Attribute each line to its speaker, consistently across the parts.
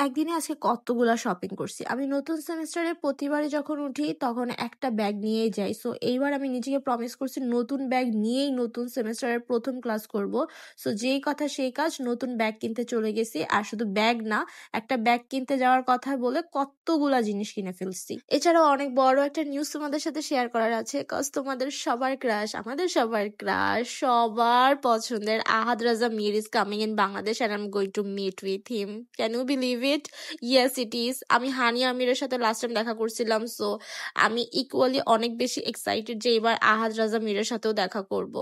Speaker 1: একদিনে আজকে কতগুলা শপিং করছি। আমি নতুন সেমেস্টারে প্রতিবারই যখন উঠি তখন একটা ব্যাগ নিয়েই যাই। সো এইবার আমি নিজেকে প্রমিস করছি নতুন ব্যাগ নিয়েই নতুন সেমেস্টারের প্রথম ক্লাস করব। সো যেই কথা সেই কাজ, নতুন ব্যাগ কিনতে চলে গেছি। আর শুধু ব্যাগ না, একটা ব্যাগ কিনতে যাওয়ার কথা বলে কতগুলা জিনিস কিনে ফেলছি। এছাড়াও অনেক বড় একটা নিউজ তোমাদের সাথে শেয়ার করার আছে, কজ তোমাদের সবার ক্রাশ, আমাদের সবার ক্রাশ, সবার পছন্দের আহাদ রাজা Mir is coming in Bangladesh and I'm going to meet with him. Can you believe it? Yes, it is. আমি হানিয়া আমিরের সাথে লাস্ট টাইম দেখা করছিলাম, সো আমি ইকুয়ালি অনেক বেশি এক্সাইটেড যে এবার আহাদ রাজা মিরের সাথেও দেখা করব।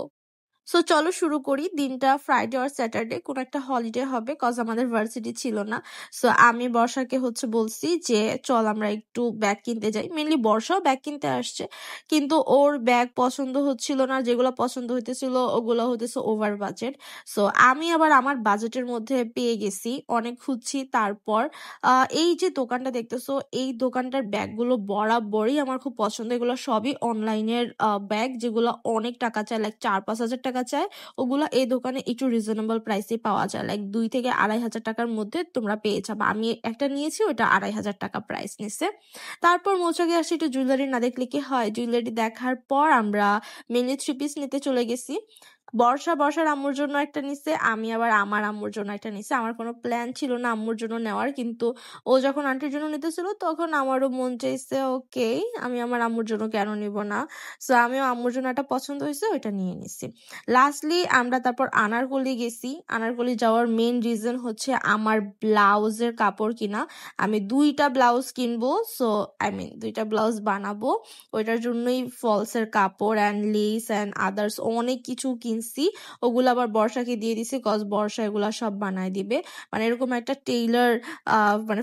Speaker 1: সো চলো শুরু করি। দিনটা ফ্রাইডে আর স্যাটারডে, কোন একটা হলিডে হবে, কজ আমাদের ভার্সিটি ছিল না। সো আমি বর্ষাকে বলছি যে চল আমরা একটু ব্যাগ কিনতে যাই। মেনলি বর্ষাও ব্যাগ কিনতে আসছে, কিন্তু ওর ব্যাগ পছন্দ হচ্ছিল না। যেগুলো পছন্দ হইতেছিল ওগুলো হইতেছে ওভার বাজেট। সো আমি আবার আমার বাজেটের মধ্যে পেয়ে গেছি, অনেক খুঁজছি। তারপর এই যে দোকানটা দেখতেছো, এই দোকানটার ব্যাগগুলো বরাবরই আমার খুব পছন্দ। এগুলো সবই অনলাইনের ব্যাগ, যেগুলো অনেক টাকা চায়, লাইক 4-5 হাজার টাকা চায়। ওগুলো এই দোকানে একটু রিজনেবল প্রাইসে পাওয়া যায়, লাইক 2 থেকে 2.5 হাজার টাকার মধ্যে তোমরা পেয়ে যাবে। আমি একটা নিয়েছি, ওটা 2.5 হাজার টাকা প্রাইস নিচ্ছে। তারপর মৌচাকে আসি, একটু জুয়েলারি না দেখলে কি হয়। জুয়েলারি দেখার পর আমরা মেনলি 3 পিস নিতে চলে গেছি। বর্ষার আম্মুর জন্য একটা নিছে, আমি আবার আমার আম্মুর জন্য একটা নিছে। আমার কোনো প্ল্যান ছিল না আম্মুর জন্য নেওয়ার, কিন্তু ও যখন আন্টির জন্য নিতেছিল তখন আমারও মন চাইছে ওকে আমি আমার আম্মুর জন্য কেন নিব না। সো আমিও আম্মুর জন্য একটা পছন্দ হয়েছে, ওইটা নিয়ে নিছি। লাস্টলি আমরা তারপর আনারকলি গেছি। আনারকলি যাওয়ার মেন রিজন হচ্ছে আমার ব্লাউজের কাপড় কিনা। আমি 2টা ব্লাউজ কিনবো, সো দুইটা ব্লাউজ বানাবো। ওইটার জন্যই ফলসের কাপড় অ্যান্ড লেস অ্যান্ড আদার্স অনেক কিছু কিনছি। ওগুলো আবার বর্ষাকে দিয়ে দিছি, কজ বর্ষা এগুলা সব বানায় দিবে। মানে এরকম একটা টেইলার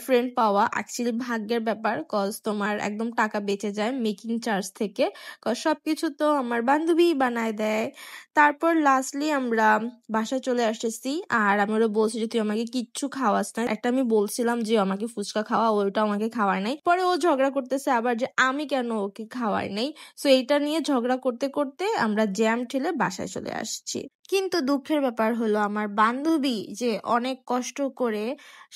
Speaker 1: ফ্রেন্ড পাওয়া অ্যাকচুয়ালি ভাগ্যের ব্যাপার, কজ তোমার একদম টাকা বেঁচে যায় মেকিং চার্জ থেকে, কজ সবকিছু তো আমার বান্ধবী বানায় দেয়। তারপর লাস্টলি আমরা বাসায় চলে আসতেছি, আর আমি ওরা বলছি যে তুই আমাকে কিচ্ছু খাওয়াস না। একটা আমি বলছিলাম যে আমাকে ফুচকা খাওয়া, ওইটা আমাকে খাওয়ায় নাই। পরে ও ঝগড়া করতেছে আবার যে আমি কেন ওকে খাওয়াই নাই। সো এইটা নিয়ে ঝগড়া করতে করতে আমরা জ্যাম ঠেলে বাসায় চলে আসছি। কিন্তু দুঃখের ব্যাপার হলো আমার বান্ধবী যে অনেক কষ্ট করে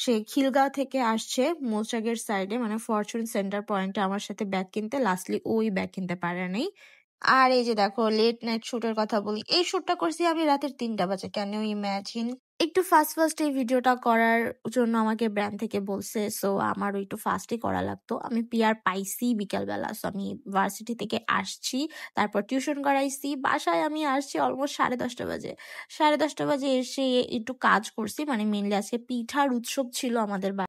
Speaker 1: সে খিলগাঁও থেকে আসছে মৌচাকের সাইডে, মানে ফরচুন সেন্টার পয়েন্টে আমার সাথে ব্যাগ কিনতে। লাস্টলি ওই ব্যাগ কিনতে পারে নাই। আর এই যে দেখো লেট নাইট শুটের কথা বলি, এই শুটটা করছি আমি রাতের 3টা বাজে। Can you imagine? একটু ফার্স্ট এই ভিডিওটা করার জন্য আমাকে ব্র্যান্ড থেকে বলছে, সো আমারও একটু ফাস্টই করা লাগতো। আমি পিআর পাইছি বিকালবেলা, সো আমি ভার্সিটি থেকে আসছি, তারপর টিউশন করাইছি। বাসায় আমি আসছি অলমোস্ট 10:30 বাজে। 10:30 বাজে এসে একটু কাজ করছি, মানে মেনলি আজকে পিঠার উৎসব ছিল আমাদের